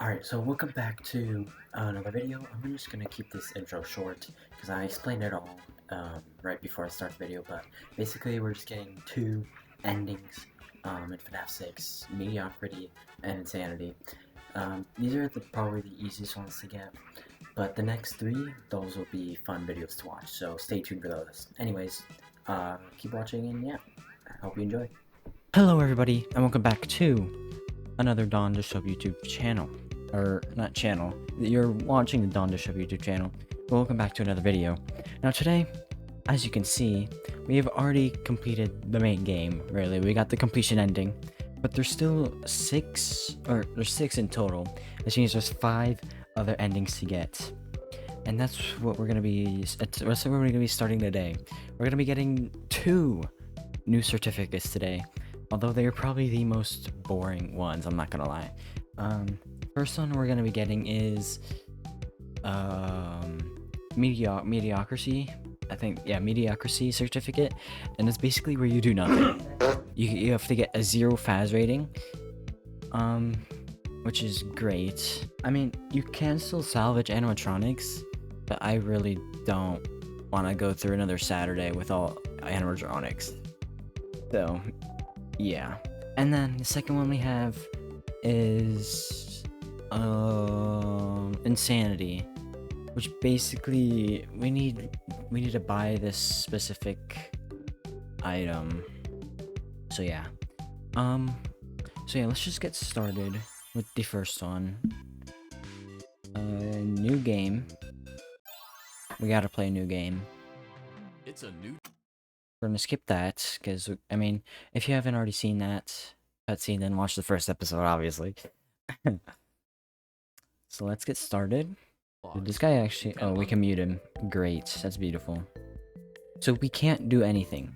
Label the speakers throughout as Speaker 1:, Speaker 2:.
Speaker 1: Alright, so welcome back to another video. I'm just gonna keep this intro short because I explained it all right before I start the video, but basically we're just getting two endings in FNAF 6, Mediocrity and Insanity. These are probably the easiest ones to get, but the next three, those will be fun videos to watch, so stay tuned for those. Anyways, keep watching and yeah, I hope you enjoy.
Speaker 2: Hello everybody, and welcome back to another Don Dish Up YouTube channel. Or, not channel, you're watching the Don Dish Up YouTube channel. Welcome back to another video. Now today, as you can see, we have already completed the main game, really. We got the completion ending, but there's still there's six in total. Which means there's 5 other endings to get. And that's what we're gonna be starting today. We're gonna be getting 2 new certificates today. Although they are probably the most boring ones, I'm not gonna lie. First one we're gonna be getting is mediocrity. I think, yeah, mediocrity certificate, and it's basically where you do nothing. You have to get a 0 FAS rating, which is great. I mean, you can still salvage animatronics, but I really don't want to go through another Saturday with all animatronics. So, yeah. And then the second one we have is insanity, which basically we need to buy this specific item. So yeah. Let's just get started with the first one. New game. We gotta play a new game.
Speaker 3: It's a new.
Speaker 2: We're gonna skip that, because, I mean, if you haven't already seen that cutscene, then watch the first episode, obviously. So let's get started. Did this guy actually... Oh, we can mute him. Great, that's beautiful. So we can't do anything.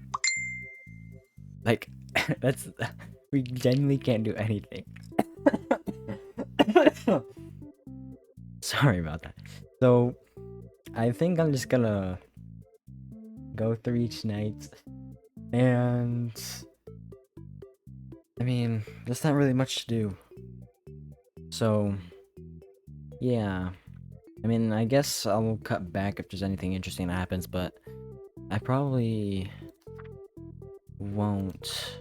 Speaker 2: Like, that's... We genuinely can't do anything. Sorry about that. So, I think I'm just gonna go through each night, and I mean, there's not really much to do. So, yeah. I mean, I guess I'll cut back if there's anything interesting that happens, but I probably won't.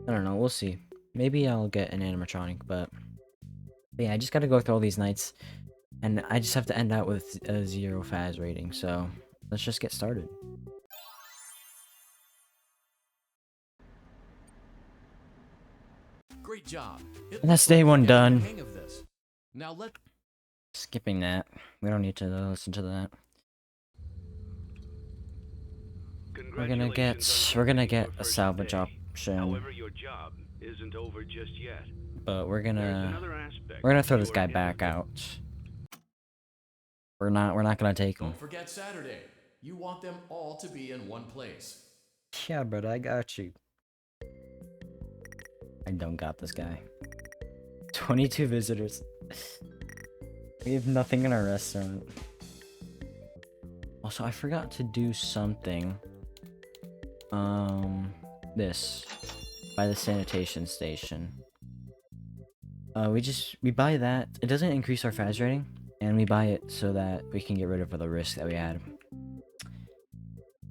Speaker 2: I don't know, we'll see. Maybe I'll get an animatronic, but yeah, I just gotta go through all these nights, and I just have to end out with a 0 FAS rating, so let's just get started.
Speaker 3: Great job.
Speaker 2: And that's day 1 done.
Speaker 3: Hang of this. Now
Speaker 2: Skipping that. We don't need to listen to that. We're gonna get a salvage option.
Speaker 4: However, your job isn't over just yet.
Speaker 2: But we're gonna throw this guy back out. We're not gonna take him.
Speaker 3: don't forget Saturday. You want them all to be in one place.
Speaker 2: Yeah, but I got you. I don't got this guy. 22 visitors. We have nothing in our restaurant. Also, I forgot to do something. This. By the sanitation station. We buy that. It doesn't increase our FAS rating, and we buy it so that we can get rid of the risk that we had.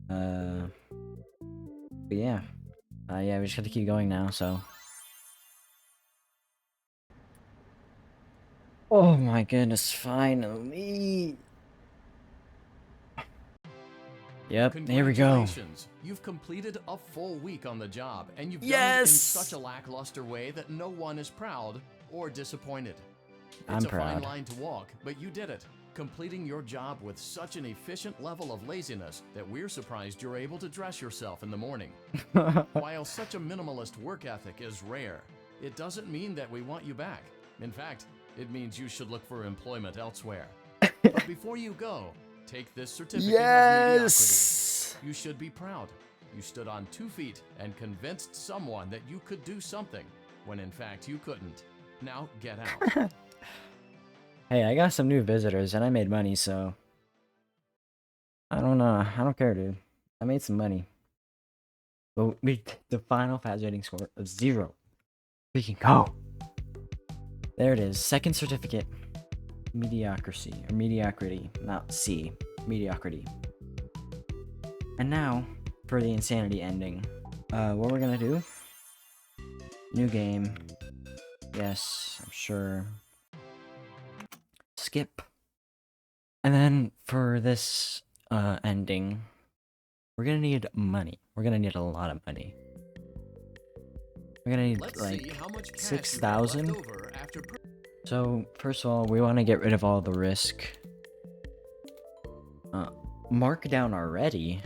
Speaker 2: But yeah. Yeah, we just have to keep going now, so. Oh my goodness, finally! Yep, there we go.
Speaker 3: Congratulations. You've completed a full week on the job, and you've done it in such a lackluster way that no one is proud or disappointed.
Speaker 2: I'm
Speaker 3: It's a
Speaker 2: proud.
Speaker 3: fine line to walk, but you did it, completing your job with such an efficient level of laziness that we're surprised you're able to dress yourself in the morning. While such a minimalist work ethic is rare, it doesn't mean that we want you back. In fact, it means you should look for employment elsewhere. But before you go, take this certificate of mediocrity. You should be proud. You stood on 2 feet and convinced someone that you could do something, when in fact you couldn't. Now get out.
Speaker 2: Hey, I got some new visitors and I made money, so I don't know. I don't care, dude. I made some money. But the final FAS rating score of 0. We can go. There it is. Second certificate. Mediocrity. Or mediocrity. Not C. Mediocrity. And now, for the insanity ending. What we're gonna do? New game. Yes, I'm sure. Skip. And then, for this, ending, we're gonna need money. We're gonna need a lot of money. We're gonna need,
Speaker 3: Let's see
Speaker 2: like,
Speaker 3: how much cash you have
Speaker 2: 6,000.
Speaker 3: left over after
Speaker 2: So, first of all, we want to get rid of all the risk. Mark down already?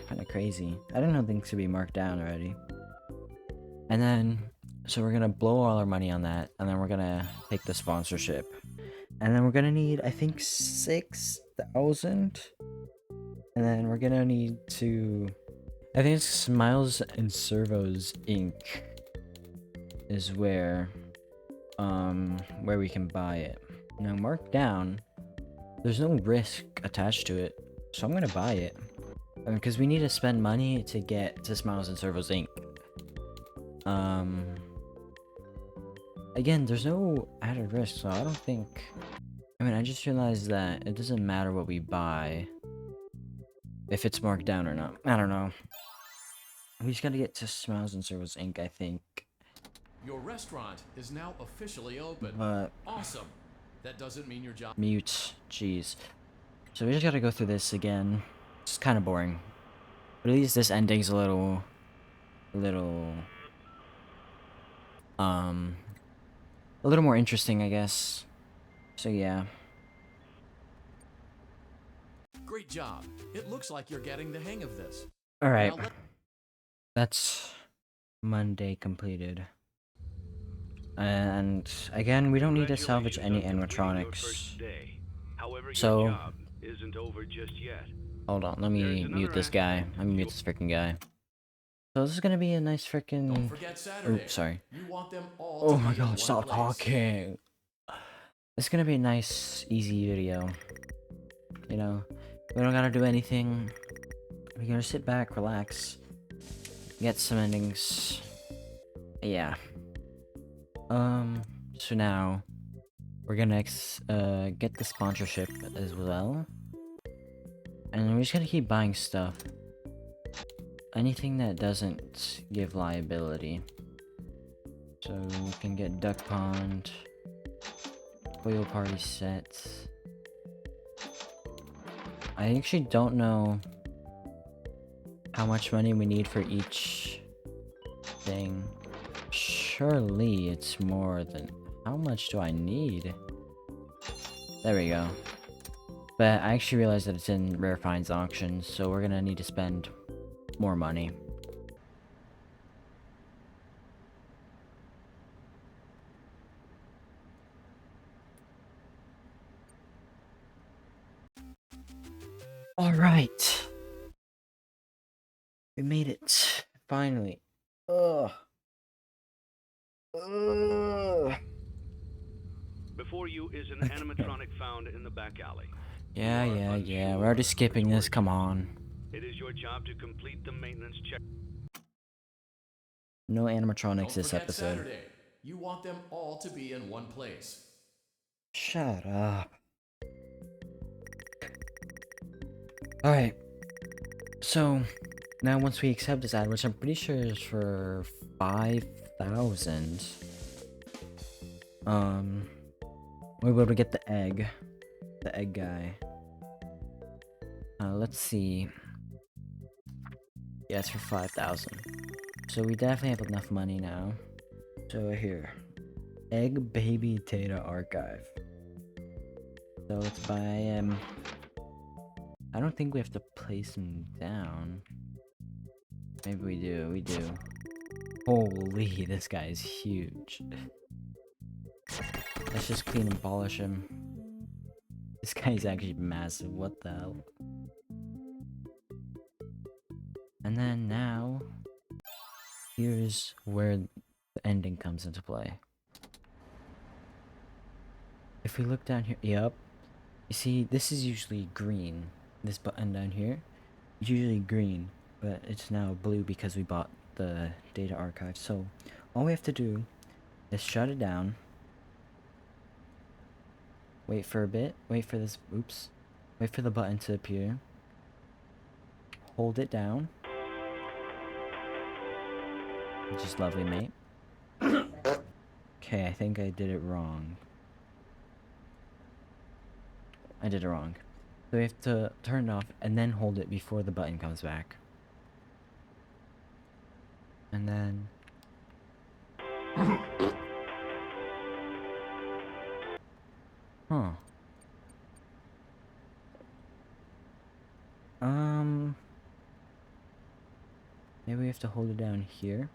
Speaker 2: Kind of crazy. I didn't know things could be marked down already. And then, so we're gonna blow all our money on that, and then we're gonna take the sponsorship. And then we're gonna need, I think, 6,000? And then we're gonna need to... I think it's Smiles and Servos Inc. is where we can buy it. Now, marked down, there's no risk attached to it, so I'm gonna buy it. Because we need to spend money to get to Smiles and Servos Inc. Again, there's no added risk, so I don't think... I mean, I just realized that it doesn't matter what we buy, if it's marked down or not. I don't know. We just gotta get to Smiles and Servos Inc., I think.
Speaker 3: Your restaurant is now officially open.
Speaker 2: But...
Speaker 3: Awesome. That doesn't mean your job.
Speaker 2: Mute. Jeez. So we just gotta go through this again. It's kind of boring. But at least this ending's a little... A little more interesting, I guess. So yeah.
Speaker 3: Great job. It looks like you're getting the hang of this.
Speaker 2: Alright.
Speaker 3: Now
Speaker 2: That's Monday completed. And again, we don't need to salvage any animatronics.
Speaker 4: However,
Speaker 2: So-
Speaker 4: your job isn't over just yet.
Speaker 2: Hold on, let me mute this guy. Let me mute this freaking guy. So this is gonna be a nice
Speaker 3: Don't
Speaker 2: freaking...
Speaker 3: forget Saturday.
Speaker 2: Oh, sorry.
Speaker 3: You want them all
Speaker 2: Oh
Speaker 3: to
Speaker 2: my
Speaker 3: be in one
Speaker 2: god, stop
Speaker 3: place.
Speaker 2: talking! It's gonna be a nice, easy video. You know, we don't gotta do anything. We gotta sit back, relax, get some endings. Yeah. So now, we're gonna get the sponsorship as well. And we're just gonna keep buying stuff. Anything that doesn't give liability. So we can get Duck Pond, Whale Party sets. I actually don't know how much money we need for each thing. Surely it's more than... How much do I need? There we go. But I actually realized that it's in Rare Finds auctions, so we're gonna need to spend more money. Alright. We made it. Finally. Ugh. Ugh.
Speaker 4: Before you is an animatronic found in the back alley.
Speaker 2: Yeah.
Speaker 4: You are
Speaker 2: We're already skipping this, come on.
Speaker 4: It is your job to complete the maintenance check.
Speaker 2: No
Speaker 3: Don't
Speaker 2: animatronics this
Speaker 3: forget
Speaker 2: episode.
Speaker 3: Saturday. You want them all to be in one place.
Speaker 2: Shut up. Alright. So, now once we accept this ad, which I'm pretty sure is for 5,000, we'll be able to get the egg guy. Let's see. Yeah, it's for 5,000. So we definitely have enough money now. So here, egg baby data archive. So let's buy I don't think we have to place him down. Maybe we do, Holy, this guy is huge. Let's just clean and polish him. This guy's actually massive, what the hell? And then now, here's where the ending comes into play. If we look down here, yep. You see, this is usually green. This button down here is usually green, but it's now blue because we bought the data archive. So all we have to do is shut it down. Wait for a bit. Wait for this. Oops. Wait for the button to appear. Hold it down. Which is lovely, mate. Okay, I think I did it wrong. I did it wrong. So we have to turn it off and then hold it before the button comes back. And then... Huh. Maybe we have to hold it down here.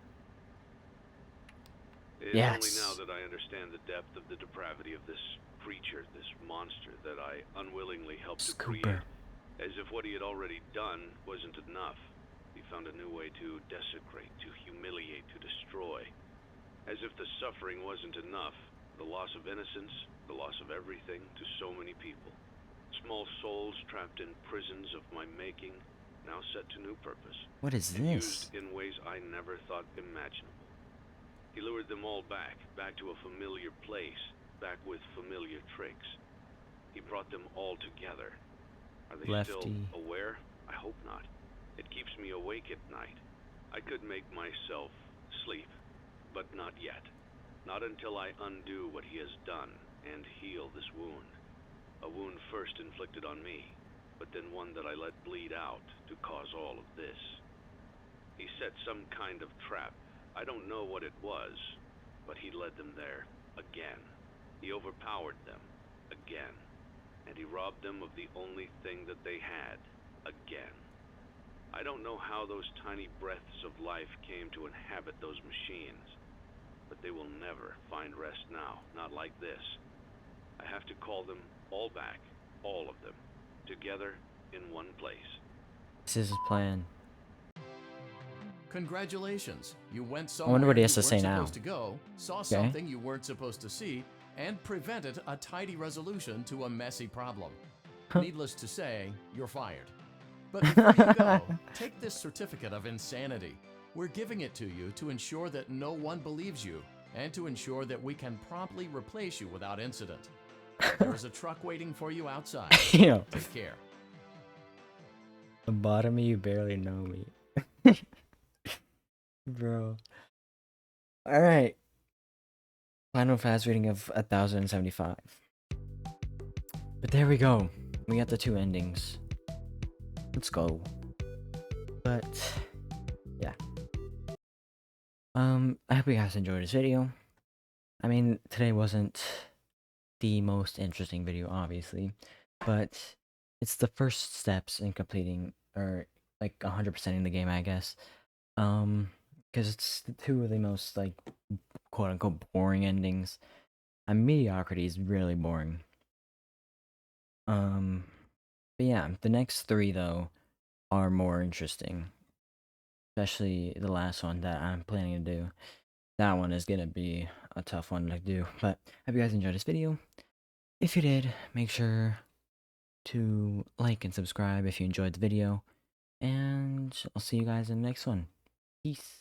Speaker 4: It's
Speaker 2: Yes.
Speaker 4: only now that I understand the depth of the depravity of this creature, this monster that I unwillingly helped to create.
Speaker 2: Scooper.
Speaker 4: As if what he had already done wasn't enough. He found a new way to desecrate, to humiliate, to destroy. As if the suffering wasn't enough. The loss of innocence, the loss of everything to so many people. Small souls trapped in prisons of my making, now set to new purpose.
Speaker 2: What is
Speaker 4: And
Speaker 2: this?
Speaker 4: used in ways I never thought imaginable. He lured them all back to a familiar place, back with familiar tricks. He brought them all together. Are they still
Speaker 2: Lefty.
Speaker 4: aware? I hope not. It keeps me awake at night. I could make myself sleep, but not yet. Not until I undo what he has done and heal this wound. A wound first inflicted on me, but then one that I let bleed out to cause all of this. He set some kind of trap. I don't know what it was, but he led them there again. He overpowered them again. And he robbed them of the only thing that they had again. I don't know how those tiny breaths of life came to inhabit those machines, but they will never find rest now, not like this. I have to call them all back, all of them, together in one place.
Speaker 2: This is his plan.
Speaker 3: Congratulations. You went
Speaker 2: I
Speaker 3: somewhere
Speaker 2: wonder what he
Speaker 3: you
Speaker 2: has to say
Speaker 3: weren't
Speaker 2: now.
Speaker 3: supposed to go, saw something you weren't supposed to see, and prevented a tidy resolution to a messy problem. Needless to say, you're fired. But before you go, take this certificate of insanity. We're giving it to you to ensure that no one believes you, and to ensure that we can promptly replace you without incident. There is a truck waiting for you outside.
Speaker 2: Yo,
Speaker 3: Take care.
Speaker 2: the bottom of you barely know me. Bro. Alright. Final fast rating of 1075. But there we go. We got the two endings. Let's go. But yeah. I hope you guys enjoyed this video. I mean, today wasn't the most interesting video, obviously, but it's the first steps in completing, or like 100%ing the game, I guess. Because it's the two of the most, like, quote-unquote boring endings. Mediocrity is really boring. But yeah, the next three, though, are more interesting. Especially the last one that I'm planning to do. That one is gonna be a tough one to do. But I hope you guys enjoyed this video. If you did, make sure to like and subscribe if you enjoyed the video. And I'll see you guys in the next one. Peace.